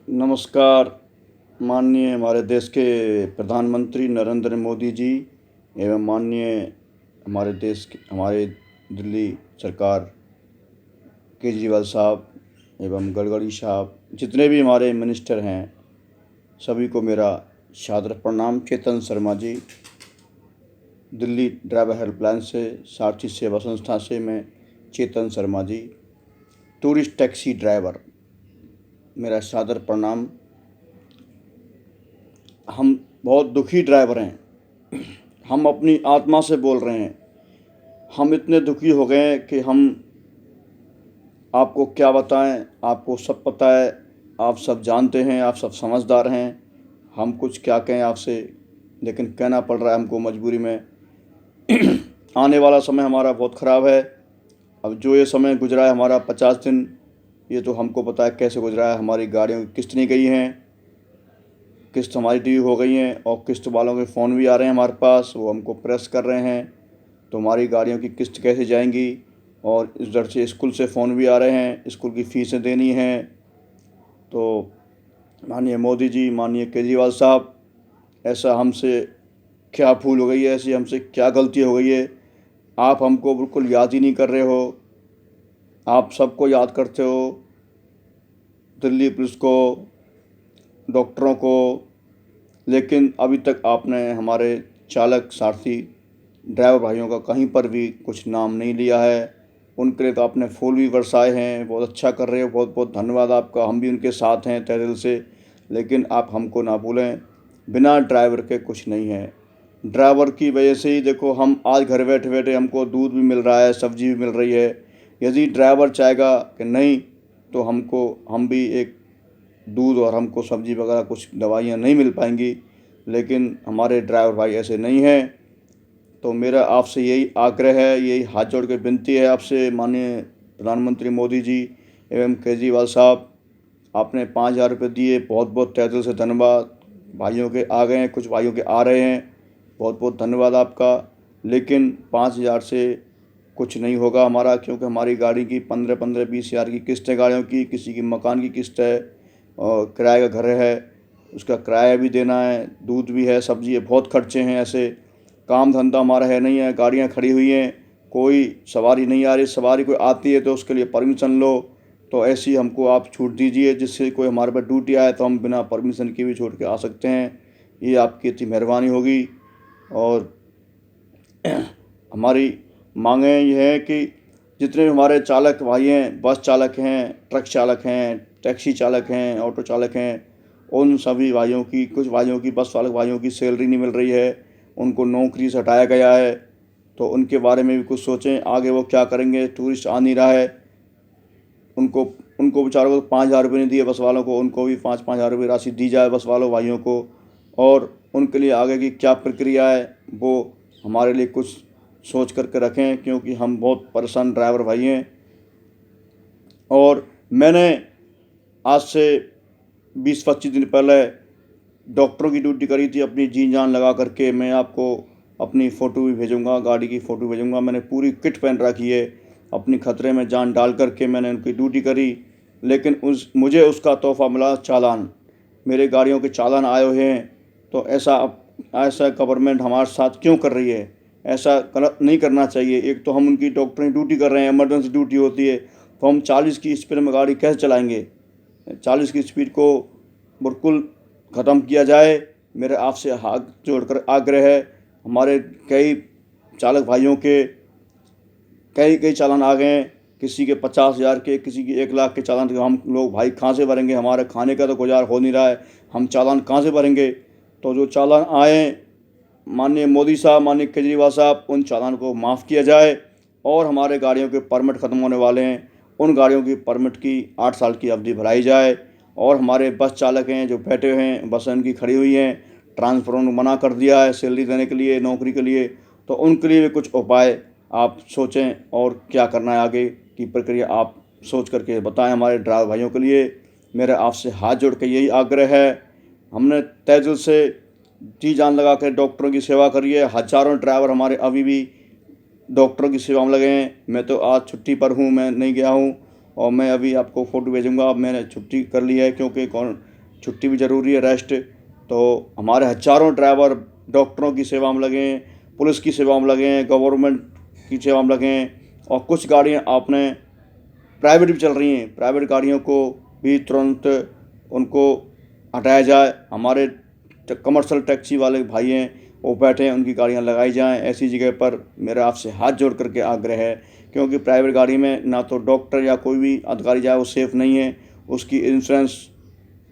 नमस्कार। माननीय हमारे देश के प्रधानमंत्री नरेंद्र मोदी जी एवं माननीय हमारे दिल्ली सरकार केजरीवाल साहब एवं गडकरी साहब, जितने भी हमारे मिनिस्टर हैं, सभी को मेरा सादर प्रणाम। चेतन शर्मा जी, दिल्ली ड्राइवर हेल्पलाइन से, सारथी सेवा संस्था से मैं Chetan Sharma ji, tourist taxi driver, मेरा सादर प्रणाम। हम बहुत दुखी ड्राइवर हैं। हम अपनी आत्मा से बोल रहे हैं। हम इतने दुखी हो गए हैं कि हम आपको क्या बताएं। आपको सब पता है, आप सब जानते हैं, आप सब समझदार हैं। हम कुछ क्या कहें आपसे, लेकिन कहना पड़ रहा है हमको मजबूरी में। आने वाला समय हमारा बहुत ख़राब है। अब जो ये समय गुजरा है हमारा 50 दिन, ये तो हमको पता है कैसे गुजरा है। हमारी गाड़ियों की किस्त नहीं गई हैं, किस्त हमारी ड्यू हो गई हैं, और किस्त वालों के फ़ोन भी आ रहे हैं हमारे पास, वो हमको प्रेस कर रहे हैं तो हमारी गाड़ियों की किस्त कैसे जाएंगी। और इस डर से स्कूल से फ़ोन भी आ रहे हैं, स्कूल की फ़ीसें देनी हैं। तो माननीय मोदी जी, माननीय केजरीवाल साहब, ऐसा हमसे क्या भूल हो गई है, ऐसी हमसे क्या गलती हो गई है। आप हमको बिल्कुल याद ही नहीं कर रहे हो। आप सबको याद करते हो, दिल्ली पुलिस को, डॉक्टरों को, लेकिन अभी तक आपने हमारे चालक, सारथी, ड्राइवर भाइयों का कहीं पर भी कुछ नाम नहीं लिया है। उनके लिए तो आपने फूल भी बरसाए हैं। बहुत अच्छा कर रहे हो, बहुत बहुत धन्यवाद आपका। हम भी उनके साथ हैं तहे दिल से, लेकिन आप हमको ना भूलें। बिना ड्राइवर के कुछ नहीं है। ड्राइवर की वजह से ही देखो, हम आज घर बैठे बैठे हमको दूध भी मिल रहा है, सब्ज़ी भी मिल रही है। यदि ड्राइवर चाहेगा कि नहीं, तो हम भी एक दूध और हमको सब्ज़ी वगैरह कुछ दवाइयाँ नहीं मिल पाएंगी। लेकिन हमारे ड्राइवर भाई ऐसे नहीं हैं। तो मेरा आपसे यही आग्रह है, यही हाथ जोड़ के विनती है आपसे, माननीय प्रधानमंत्री मोदी जी एवं केजरीवाल साहब। आपने 5,000 रुपये दिए, बहुत बहुत तहे दिल से धन्यवाद। भाइयों के आ गए हैं, कुछ भाइयों के आ रहे हैं, बहुत बहुत धन्यवाद आपका। लेकिन 5,000 से कुछ नहीं होगा हमारा, क्योंकि हमारी गाड़ी की 15-15, 20,000 की किस्त है गाड़ियों की। किसी की मकान की किस्त है, और किराए का घर है, उसका किराया भी देना है, दूध भी है, सब्ज़ी है, बहुत खर्चे हैं। ऐसे काम धंधा हमारा है नहीं है, गाड़ियाँ खड़ी हुई हैं, कोई सवारी नहीं आ रही। सवारी कोई आती है तो उसके लिए परमिशन लो। तो ऐसी हमको आप छूट दीजिए, जिससे कोई हमारे पास ड्यूटी आए तो हम बिना परमिशन के भी छोड़ के आ सकते हैं। ये आपकी इतनी मेहरबानी होगी। और हमारी मांगें ये हैं कि जितने भी हमारे चालक भाई हैं, बस चालक हैं, ट्रक चालक हैं, टैक्सी चालक हैं, ऑटो चालक हैं, उन सभी भाइयों की, कुछ भाइयों की, बस चालक भाइयों की सैलरी नहीं मिल रही है, उनको नौकरी से हटाया गया है। तो उनके बारे में भी कुछ सोचें, आगे वो क्या करेंगे। टूरिस्ट आ नहीं रहा है, उनको उनको बेचारों को 5,000 रुपये नहीं दिए बस वालों को, उनको भी 5-5 हज़ार रुपये राशि दी जाए बस वालों भाइयों को। और उनके लिए आगे की क्या प्रक्रिया है, वो हमारे लिए कुछ सोच करके रखें, क्योंकि हम बहुत परेशान ड्राइवर भाई हैं। और मैंने आज से 20-25 दिन पहले डॉक्टरों की ड्यूटी करी थी, अपनी जी जान लगा करके। मैं आपको अपनी फ़ोटो भी भेजूँगा, गाड़ी की फ़ोटो भेजूँगा। मैंने पूरी किट पहन रखी है, अपनी खतरे में जान डाल करके मैंने उनकी ड्यूटी करी। लेकिन मुझे उसका तोहफ़ा मिला चालान। मेरे गाड़ियों के चालान आए हुए हैं। तो ऐसा ऐसा गवर्नमेंट हमारे साथ क्यों कर रही है? ऐसा गलत नहीं करना चाहिए। एक तो हम उनकी डॉक्टर की ड्यूटी कर रहे हैं, इमरजेंसी ड्यूटी होती है, तो हम 40 की स्पीड में गाड़ी कैसे चलाएँगे? 40 की स्पीड को बिल्कुल ख़त्म किया जाए। मेरे आपसे हाथ जोड़कर आग्रह है। हमारे कई चालक भाइयों के कई कई चालान आ गए हैं, किसी के 50,000 के, किसी के 1 लाख के चालान। तो हम लोग भाई कहाँ से भरेंगे? हमारे खाने का तो गुजार हो नहीं रहा है, हम चालान कहाँ से भरेंगे? तो जो चालान आए, माननीय मोदी साहब, माननीय केजरीवाल साहब, उन चालान को माफ़ किया जाए। और हमारे गाड़ियों के परमिट ख़त्म होने वाले हैं, उन गाड़ियों की परमिट की 8 साल की अवधि बढ़ाई जाए। और हमारे बस चालक हैं जो बैठे हुए हैं, बस उनकी खड़ी हुई हैं, ट्रांसफ़र मना कर दिया है सैलरी देने के लिए, नौकरी के लिए। तो उनके लिए भी कुछ उपाय आप सोचें, और क्या करना है आगे की प्रक्रिया आप सोच करके बताएं। हमारे ड्राइवर भाइयों के लिए मेरा आपसे हाथ जोड़ के यही आग्रह है। हमने तहे दिल से जी जान लगा कर डॉक्टरों की सेवा करी है। हज़ारों ड्राइवर हमारे अभी भी डॉक्टरों की सेवा में लगे हैं। मैं तो आज छुट्टी पर हूँ, मैं नहीं गया हूँ, और मैं अभी आपको फ़ोटो भेजूँगा। अब मैंने छुट्टी कर ली है, क्योंकि छुट्टी भी ज़रूरी है, रेस्ट। तो हमारे हज़ारों ड्राइवर डॉक्टरों की सेवा में लगे हैं, पुलिस की सेवा में लगे हैं, गवर्नमेंट की सेवा में लगे हैं, और कुछ गाड़ियाँ आपने प्राइवेट भी चल रही हैं। प्राइवेट गाड़ियों को भी तुरंत उनको हटाया जाए। हमारे कमर्शियल टैक्सी वाले भाई हैं, वो बैठे हैं, उनकी गाड़ियाँ लगाई जाएं। ऐसी जगह पर मेरा आपसे हाथ जोड़ करके आग्रह है, क्योंकि प्राइवेट गाड़ी में ना तो डॉक्टर या कोई भी अधिकारी जाए वो सेफ़ नहीं है। उसकी इंश्योरेंस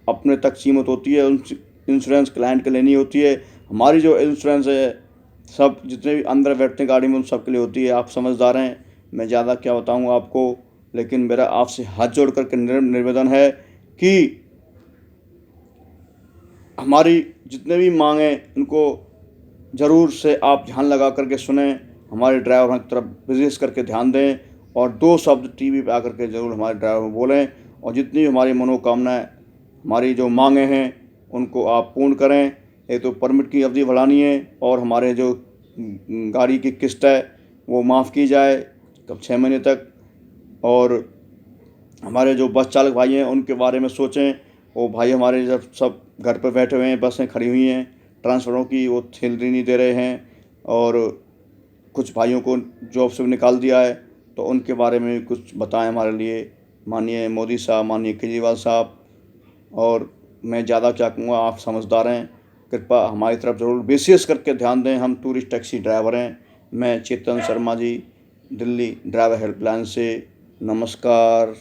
अपने तक सीमित होती है, उन इंश्योरेंस क्लाइंट के लेनी होती है। हमारी जो इंश्योरेंस है सब जितने भी अंदर बैठते हैं गाड़ी में उन सब के लिए होती है। आप समझदार हैं, मैं ज़्यादा क्या बताऊँ आपको, लेकिन मेरा आपसे हाथ जोड़ करके निवेदन है कि हमारी जितने भी मांग हैं उनको ज़रूर से आप ध्यान लगा करके सुनें, हमारे ड्राइवरों की तरफ विशेष करके ध्यान दें, और 2 शब्द टीवी पे आकर के ज़रूर हमारे ड्राइवर को बोलें, और जितनी हमारी मनोकामनाएं, हमारी जो मांगें हैं उनको आप पूर्ण करें। एक तो परमिट की अवधि बढ़ानी है, और हमारे जो गाड़ी की किस्त है वो माफ़ की जाए कब 6 महीने तक। और हमारे जो बस चालक भाई हैं उनके बारे में सोचें। वो भाई हमारे जब सब घर पर बैठे हुए हैं, बसें खड़ी हुई हैं ट्रांसफ़रों की, वो सैलरी नहीं दे रहे हैं, और कुछ भाइयों को जॉब से भी निकाल दिया है। तो उनके बारे में कुछ बताएं हमारे लिए, माननीय मोदी साहब, माननीय केजरीवाल साहब। और मैं ज़्यादा क्या कहूँगा, आप समझदार हैं, कृपया हमारी तरफ ज़रूर विशेष करके ध्यान दें। हम टूरिस्ट टैक्सी ड्राइवर हैं। मैं चेतन शर्मा जी, दिल्ली ड्राइवर हेल्पलाइन से। नमस्कार।